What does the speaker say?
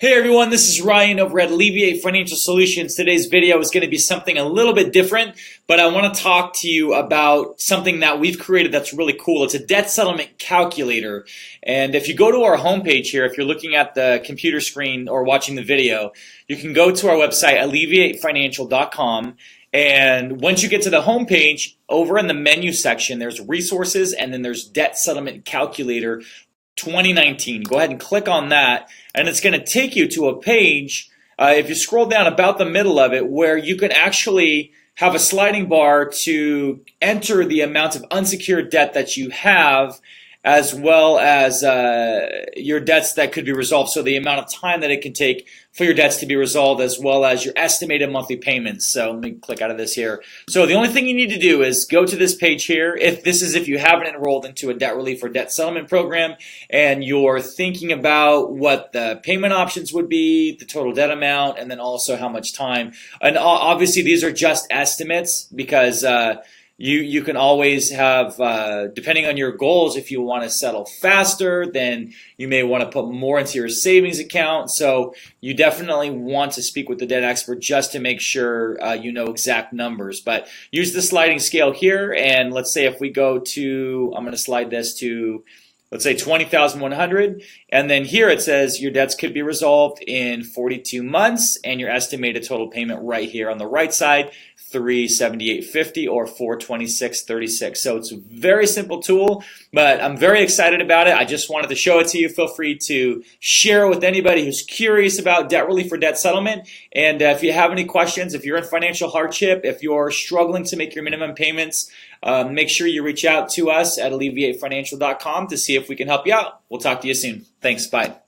Hey everyone, this is Ryan over at Alleviate Financial Solutions. Today's video is going to be something a little bit different, but I want to talk to you about something that we've created that's really cool. It's a debt settlement calculator. And if you go to our homepage here, if you're looking at the computer screen or watching the video, you can go to our website, alleviatefinancial.com. And once you get to the homepage, over in the menu section, there's resources and then there's debt settlement calculator 2019. Go ahead and click on that, and it's going to take you to a page, if you scroll down about the middle of it, where you can actually have a sliding bar to enter the amount of unsecured debt that you have, as well as your debts that could be resolved. So the amount of time that it can take for your debts to be resolved, as well as your estimated monthly payments. So let me click out of this here. So the only thing you need to do is go to this page here. If you haven't enrolled into a debt relief or debt settlement program and you're thinking about what the payment options would be, the total debt amount, and then also how much time. And obviously these are just estimates because you can always have, depending on your goals, if you want to settle faster, then you may want to put more into your savings account. So you definitely want to speak with the debt expert just to make sure you know exact numbers. But use the sliding scale here, and let's say if we go to, I'm going to slide this to, let's say 20,100, and then here it says your debts could be resolved in 42 months, and your estimated total payment right here on the right side, $378.50 or $426.36. So it's a very simple tool, but I'm very excited about it. I just wanted to show it to you. Feel free to share it with anybody who's curious about debt relief or debt settlement. And if you have any questions, if you're in financial hardship, if you're struggling to make your minimum payments, make sure you reach out to us at alleviatefinancial.com to see if we can help you out. We'll talk to you soon. Thanks. Bye.